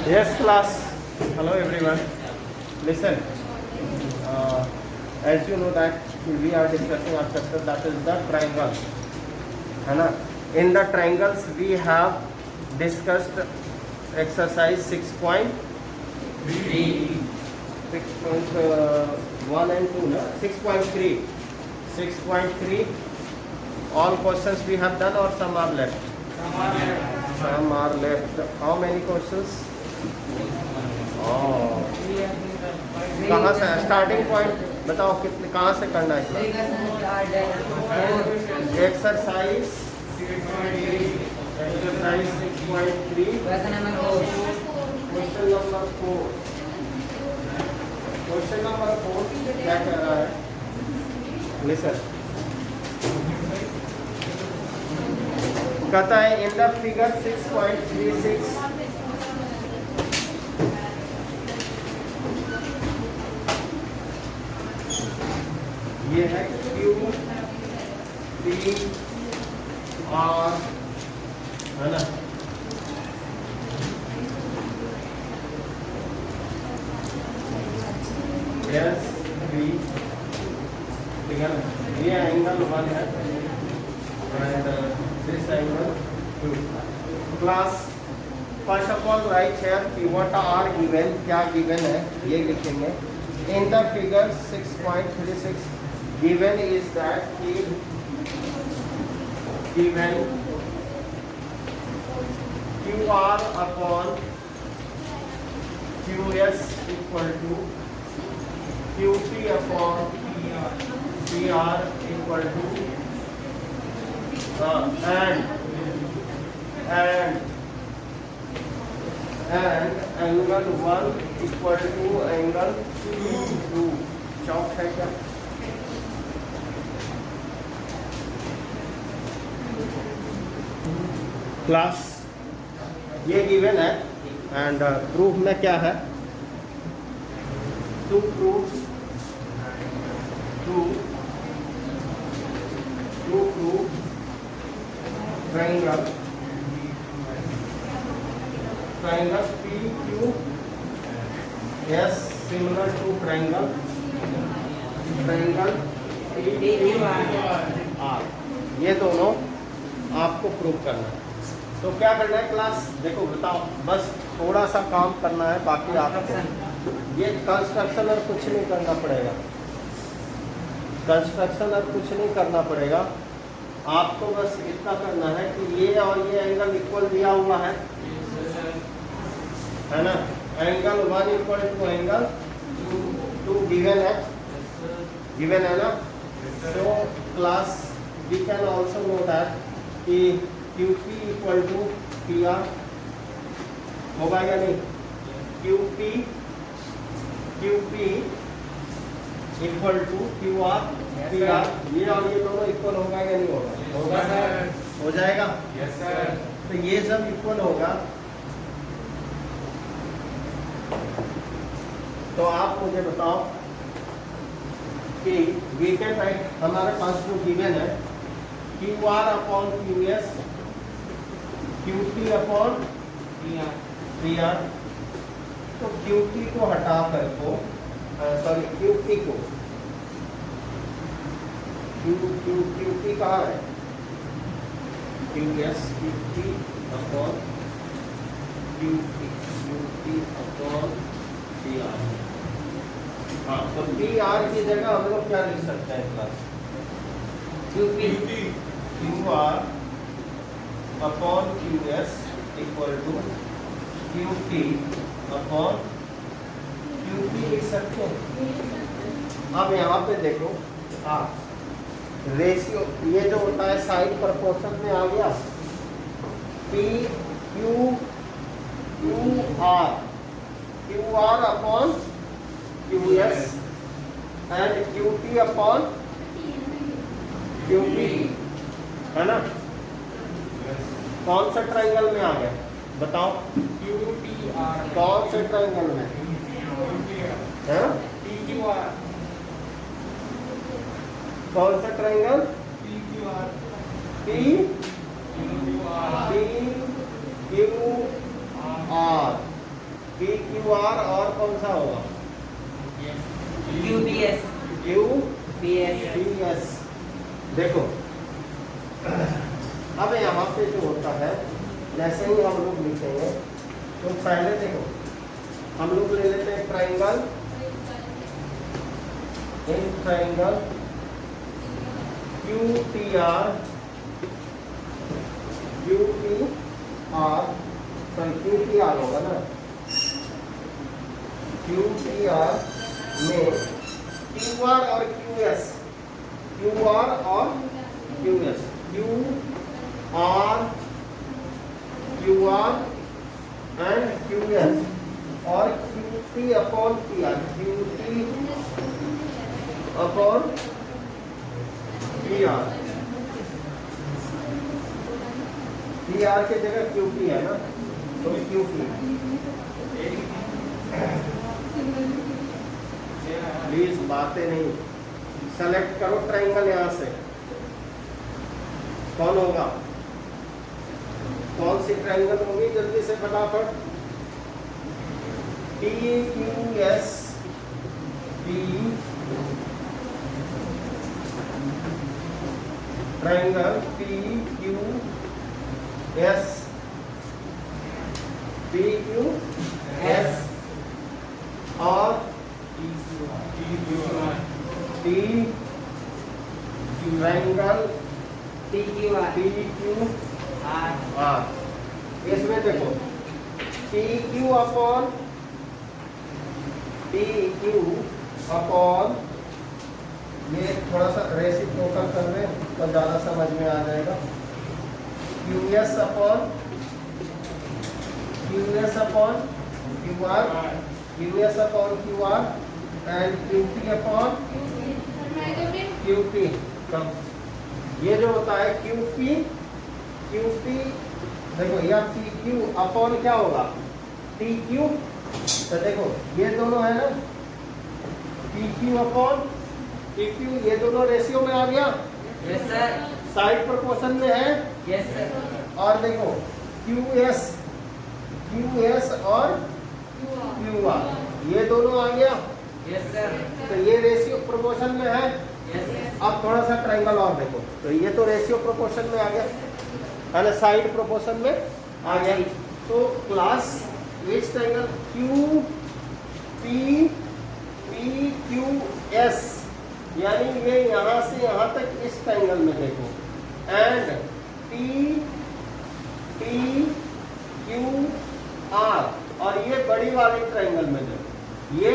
Yes, class. Hello, everyone. Listen. As you know that we are discussing our chapter that is the triangle. है ना? In the triangles we have discussed exercise 6.3, 6.1 and 2 ना? 6.3. 6.3. All questions we have done or some are left? Some are left. How many questions? कहाँ से starting point बताओ कितने कहाँ से करना है? एक्सरसाइज 6.3 क्वेश्चन नंबर 4 क्या कह रहा है? लिसन, कहता है इन द फिगर 6.36 ये है Q P R है ना? S P ठीक है ना? ये एंगल 1 है and this angle 2. Class, first of all write here what are given, क्या given है ये लिखेंगे. In the figure 6.36 given is that given QR upon QS equal to QP upon PR equal to and angle 1 equal to angle 2. चौक है क्या? Class ये given है and proof में क्या है? To proof triangle PQS similar to triangle PQR. ये दोनों आपको प्रूव करना है. तो क्या करना है क्लास? देखो बताओ, बस थोड़ा सा काम करना है, बाकी आपको ये कंस्ट्रक्शन और कुछ नहीं करना पड़ेगा. कंस्ट्रक्शन और कुछ नहीं करना पड़ेगा. आपको बस इतना करना है कि ये और ये एंगल इक्वल दिया हुआ है ना? Angle 1 equal to angle 2 given है ना? तो class we can also know that कि QP इक्वल टू PR होगा या नहीं? QP equal to QR PR, ये और ये दोनों इक्वल होगा या नहीं होगा? होगा सर, हो जाएगा. Yes sir. तो ये सब इक्वल होगा. तो आप मुझे बताओ कि वी कैन राइट, हमारे पास जो गिवन है QR upon QS, QP upon PR. तो QP को हटा कर को QP को QP कहाँ है? QS QP upon PR. हाँ, तो PR की जगह हम लोग क्या लिख सकते हैं class? QR upon QS equal to QP upon QP लिख सकते हैं. अब यहाँ पे देखो, हाँ रेशियो ये जो होता है साइड प्रपोर्शन में आ गया. QR upon QS and QP upon QP है ना? कौन सा ट्रायंगल में आ गया बताओ? कौन से ट्रायंगल में है? कौन सा triangle? PQR P Q R और कौन सा होगा? Q B S. Q B S. B S. देखो अब यहाँ पे जो होता है, जैसे ही हम लोग लिखेंगे तो पहले देखो हम लोग ले लेते हैं triangle, in triangle Q T R, Q T R, sorry Q T R होगा ना, क्यू टी आर में क्यू आर और क्यू एस, क्यू आर और Q S, Q R and Q S, और Q T upon P R, Q T upon P R, P R की जगह Q T है ना, तो क्यू टी। प्लीज बातें नहीं, सेलेक्ट करो ट्राइंगल यहां से, कौन होगा, कौन सी ट्राइंगल होगी, जल्दी से फटाफट। T Q S P, triangle P Q S, P Q S और T triangle T Q R. P Q R. इसमें देखो P Q upon P Q upon, ये थोड़ा सा रेसिप्रोकल कर रहे हैं तो ज़्यादा समझ में आ जाएगा। Q S upon Q S upon Q R, Q S upon Q R and Q T upon Q T. ये जो होता है क्यू पी, क्यू पी देखो यह पी क्यू अपॉन क्या होगा, टी क्यू। तो देखो ये दोनों है ना, P Q upon P Q, ये दोनों रेशियो में आ गया। Yes sir. साइड प्रोपोर्शन में है। Yes sir. और देखो क्यू एस और क्यू आर, ये दोनों आ गया। Yes sir. तो ये रेशियो प्रोपोर्शन में है। Yes sir. अब थोड़ा सा ट्रायंगल और देखो, तो ये तो रेशियो प्रोपोर्शन में आ गया है ना, साइड प्रोपोर्शन में आ गया। तो class which triangle Q P P Q S, यानी ये यहाँ से यहाँ तक इस ट्रायंगल में देखो, and P T Q R, और ये बड़ी वाली ट्रायंगल में देखो, ये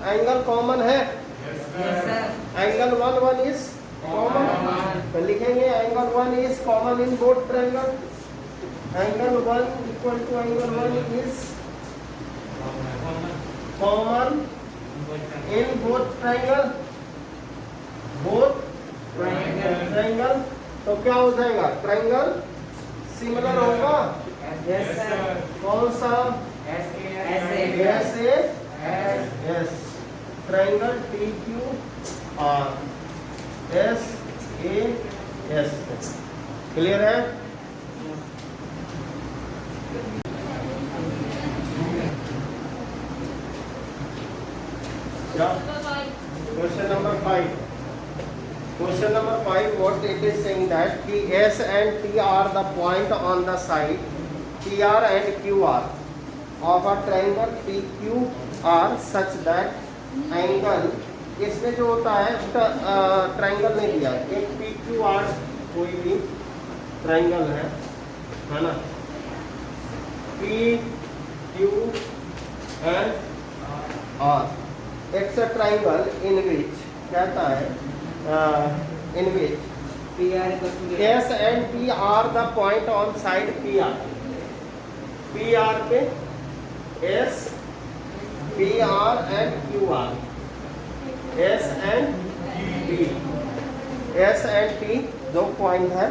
एंगल कॉमन है। Yes sir. Angle 1 is common, तो लिखेंगे angle 1 is common in both triangle. Angle 1 equal to angle 1 is common in both triangle, both triangle. तो क्या हो जाएगा, ट्रायंगल सिमिलर होगा। Yes sir. कौन सा, ऐसे yes, triangle T Q R S A S. Clear है? क्या question number 5? Question number 5, what it is saying that T S and T are the point on the side T R and Q R of a triangle P Q R such that angle, इसमें जो होता है triangle नहीं दिया, एक P Q R कोई भी triangle है ना, P Q and R, it's a triangle in which कहता है in which S and T are the point on side PR. PR पे S, PR and QR. S and T. S and T दो point है,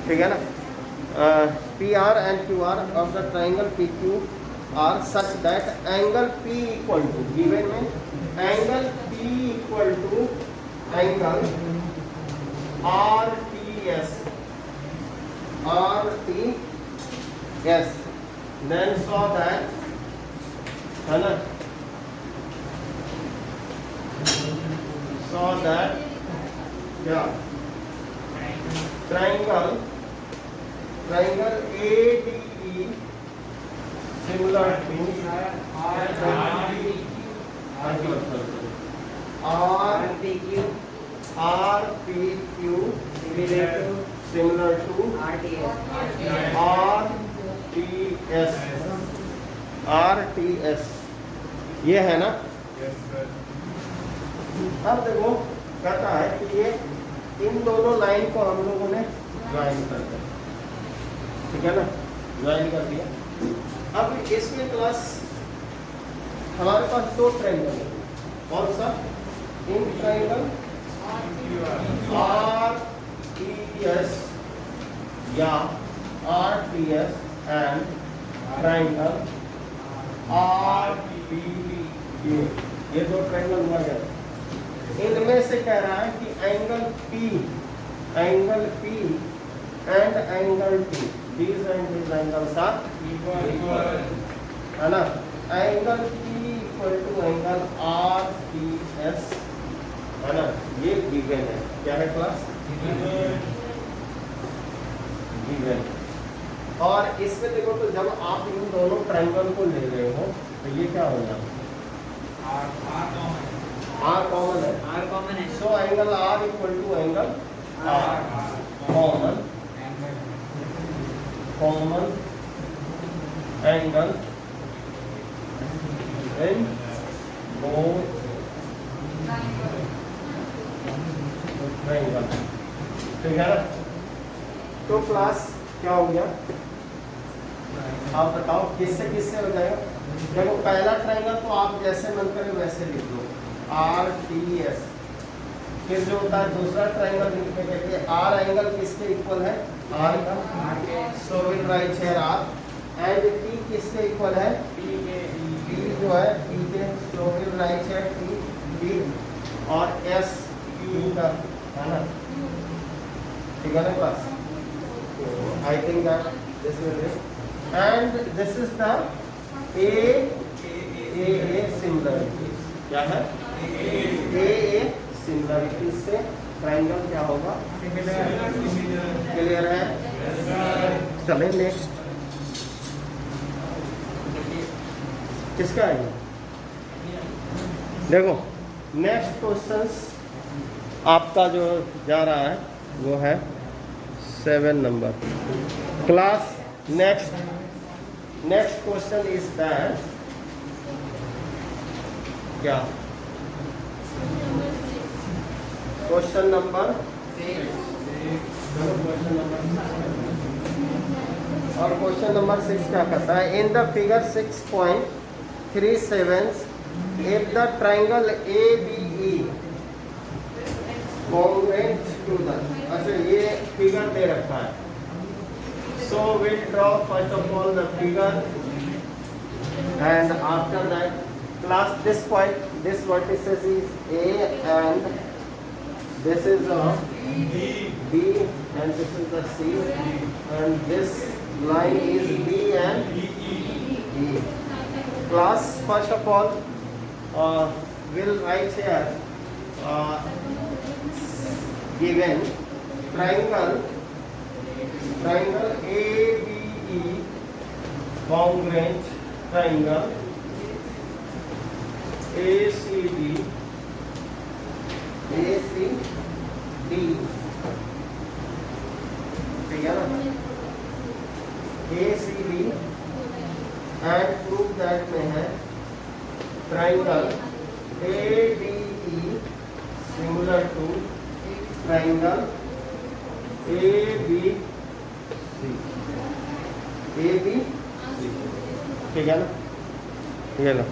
ठीक है ना। PR and QR of the triangle PQ are such that angle P equal to, given में angle P equal to angle RTS then saw that, है ना, saw that क्या triangle ADE similar to RPQ similar to RTS, ये है ना। अब देखो कहता है कि ये इन दोनों लाइन को हम लोगों ने ज्वाइन कर दिया, ठीक है ना, ज्वाइन कर दिया। अब इसमें क्लास हमारे पास दो ट्रायंगल है, कौन सा, इन ट्रायंगल RTS या RTS एंड ट्रायंगल RPQ, ये दो ट्रायंगल हुआ है। इनमें से कह रहा है कि angle P and angle T, these and these angles are equal, है ना। Angle P equal to angle RTS, है ना, ये गिवन है। क्या है क्लास, गिवन। और इसमें देखो तो जब आप इन दोनों ट्रायंगल को ले रहे हो तो ये क्या होगा, R कॉमन है, so angle R equal to angle R, common angle in both triangle, ठीक है ना। तो क्लास क्या हो गया, आप बताओ किससे किससे हो जाएगा। देखो पहला ट्रायंगल तो आप जैसे मन करे वैसे लिख लो, RTS। फिर जो होता है दूसरा ट्रायंगल लिखने के लिए R एंगल किसके इक्वल है, R का, so will write here R। And T किसके इक्वल है, P जो है P के, so will write here P। और S Q का, है ना, ठीक है ना class. I think that this will be, and this is the AA similarities, क्या है, AA similarities से ट्रायंगल क्या होगा, क्लियर है। चले नेक्स्ट, किसका है, देखो नेक्स्ट क्वेश्चंस आपका जो जा रहा है वो है 7 number class. Next question is that, क्या क्वेश्चन नंबर 6, और क्वेश्चन नंबर 6 क्या कहता है, इन the figure 6.37 if the triangle ABE congruent to the, अच्छा ये फिगर दे रखा है, so we'll draw first of all the figure and after that class this point, this vertices is A and this is B and this is the C and this line is B and E. Class first of all we'll write here given triangle ABE congruent triangle ACD ठीक है ना, ACD and prove that में है triangle ADE similar to triangle ABC, ठीक है ना, ये लो।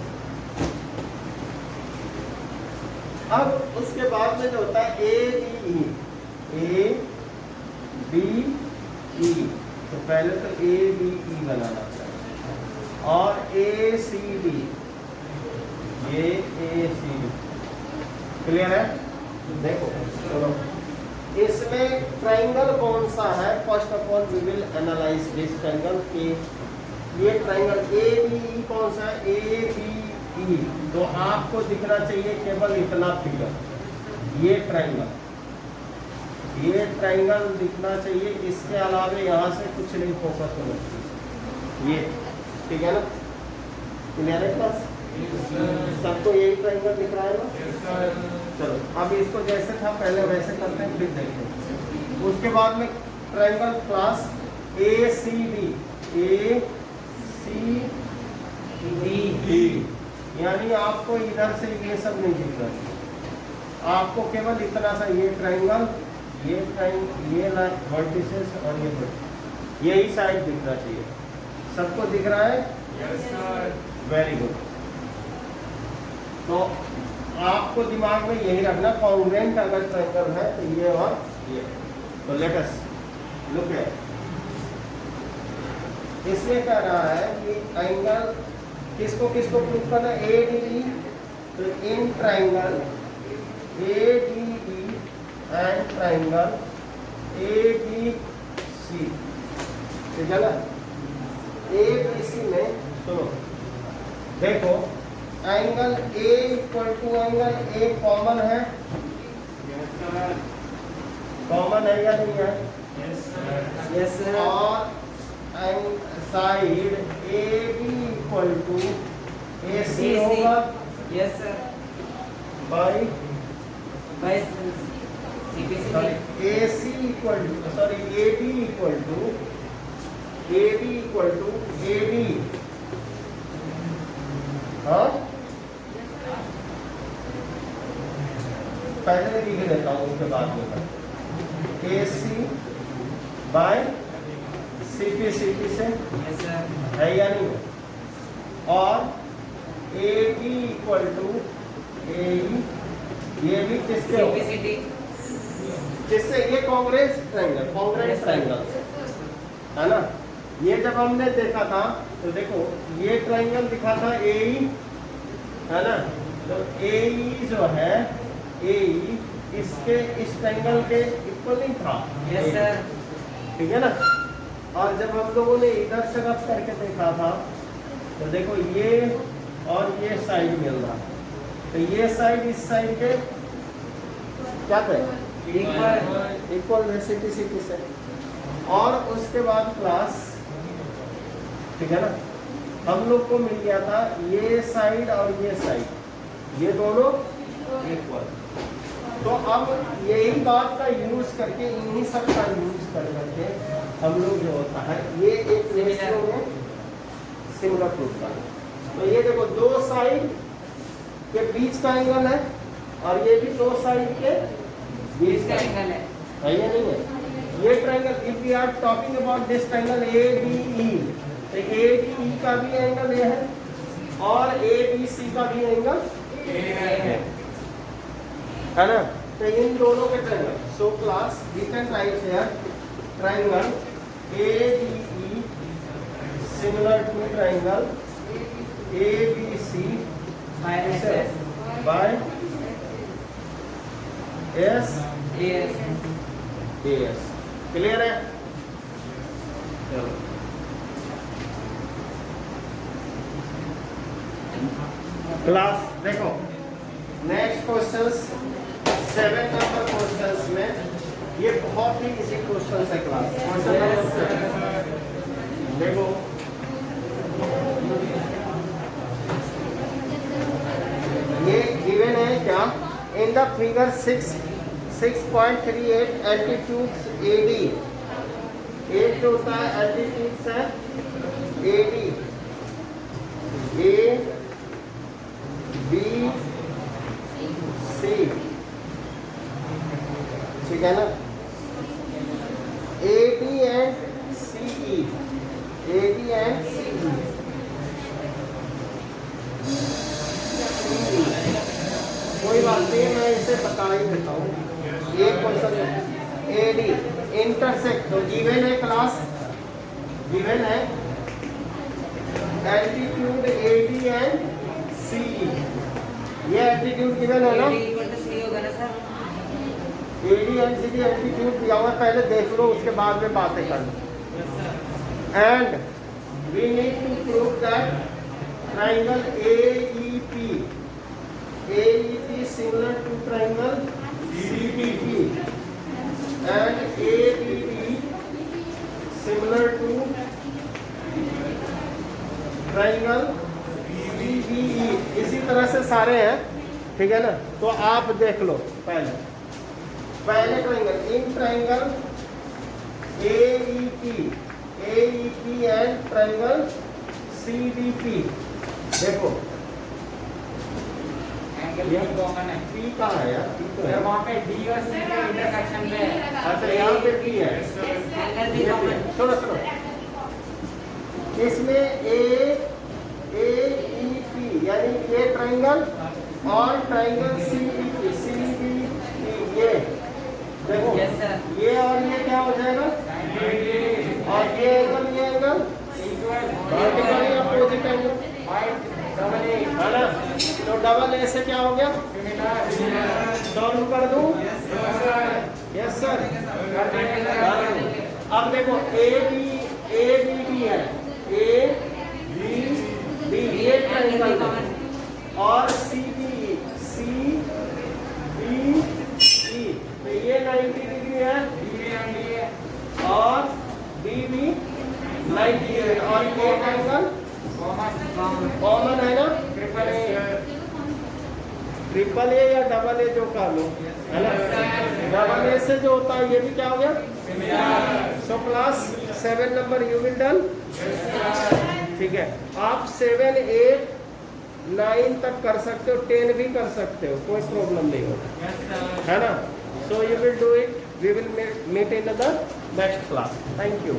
अब उसके बाद में जो होता है ABE, तो पहले तो ABE बनाना चाहिए और ACD, ये ACD, क्लियर है। देखो चलो इसमें ट्रायंगल कौन सा है, first of all we will analyse this triangle के ये ट्राइंगल ए बी ई कौन सा है, ए बी ई, तो आपको दिखना चाहिए केवल इतना फिगर, ये ट्राइंगल दिखना चाहिए, इसके अलावे यहाँ से कुछ नहीं फोकस होना चाहिए, ये ठीक है ना, क्लियर है क्लास? सबको यही ट्राइंगल दिख रहा है ना? चलो अब इसको जैसे था पहले वैसे करते हैं, फिर देखते हैं। उसके बाद में triangle class A C D, यानी आपको इधर से ये सब नहीं दिख रहा, आपको केवल इतना सा ये ट्राइंगल, ये वर्टिसेस और ये वर्टिसेस, यही साइड दिखना चाहिए। सबको दिख रहा है? Yes sir. Very good. तो आपको दिमाग में यही रखना, कॉन्ग्रुएंट अगर ट्रायंगल है तो ये और ये। तो लेट अस लुक एट, इसमें कह रहा है कि एंगल किसको प्रूव करना है, ए डी ई, तो in triangle A D E and triangle A B C, ठीक है ना? ए बी सी में सुनो, देखो angle A equal to angle A common है, यस सर। कॉमन है या नहीं है? Yes sir. Yes sir. और side A B equal to A C होगा yes sir. By CPC sorry A C equal to sorry A B equal to A D, हाँ पहले लिख देता हूँ उसके बाद में ए सी बाय सी पी से यस सर। है या नहीं? और ए बी इक्वल टू ए, ये भी किसके होगा? सीपीसी जिससे ये कांग्रेस ट्रायंगल है ना? ये जब हमने देखा था तो देखो ये ट्रायंगल दिखा था ए है ना, तो ए जो है ए इसके इस ट्रायंगल के इक्वल नहीं था, यस सर। ठीक है ना? और जब हम लोगों ने इधर से रब करके देखा था तो देखो ये और ये साइड मिल रहा, तो ये साइड इस साइड के क्या करें, इक्वल रेसिटी से। और उसके बाद क्लास, ठीक है ना, हम लोग को मिल गया था ये साइड और ये साइड, ये दोनों इक्वल। तो अब यही बात का यूज करके, इन्हीं सब का यूज कर करके हम लोग जो होता है ये एक रेशियो में सिमिलर प्रूफ का। तो ये देखो दो साइड के बीच का एंगल है और ये भी दो साइड के बीच का एंगल है या नहीं है? ये triangle, if we are talking about this triangle A B E, तो ए बी ई का भी एंगल ये है और ए बी सी का भी एंगल है ना? तो इन दोनों के triangle, so class we can write here triangle A B E similar to triangle A B C by S A S. Clear है? चलो क्लास देखो, नेक्स्ट क्वेश्चंस 7 नंबर क्वेश्चंस में ये बहुत ही इजी क्वेश्चन है क्लास। क्वेश्चन नंबर 7 देखो, ये गिवन है क्या, in the figure 6.38 altitudes AD, एक जो होता है एल्टीट्यूड्स है एडी, ए बी सी, ठीक है ना? A B and C E, A B and C E, कोई बात नहीं, मैं इसे बता ही देता हूँ। एक क्वेश्चन ए डी इंटरसेक्ट, तो गिवन है क्लास, गिवन है altitude A D and C E, ये एल्टीट्यूड गिवन है ना? A D and C D altitude दिया हुआ, पहले देख लो उसके बाद में बातें कर लो। And we need to prove that triangle AEP is similar to triangle CBP and ABB similar to triangle BBE। इसी तरह से सारे हैं, ठीक है ना। तो आप देख लो पहले triangle in triangle AEP and triangle CBP। देखो एंगल ये भी कॉमन है। P कहाँ है यार? P तो है। सर वहाँ पे D और C के इंटरसेक्शन पे है। अच्छा यहाँ पे P है। एंगल भी ये P कॉमन है। सुनो इसमें AEP यानी ये ट्राइंगल और ट्राइंगल CBP ये देखो Yes, sir. ये और ये क्या हो जाएगा और ये एंगल वर्टिकल या अपोजिट एंगल है ना। तो डबल ए से क्या हो गया सॉल्व कर दूं। Yes sir. अब देखो ABB है ABB ये ट्राइंगल और CBE तो ये 90 डिग्री है और BB 90 डिग्री और ये एंगल कॉमन है ना। ट्रिपल ए या डबल ए जो कर लो है ना। डबल ए से जो होता है ये भी क्या हो गया। So class 7 number you will done. ठीक है आप 7, 8, 9 तक कर सकते हो, 10 भी कर सकते हो, कोई प्रॉब्लम नहीं होगा है ना। So you will do it, we will meet in the next class. Thank you.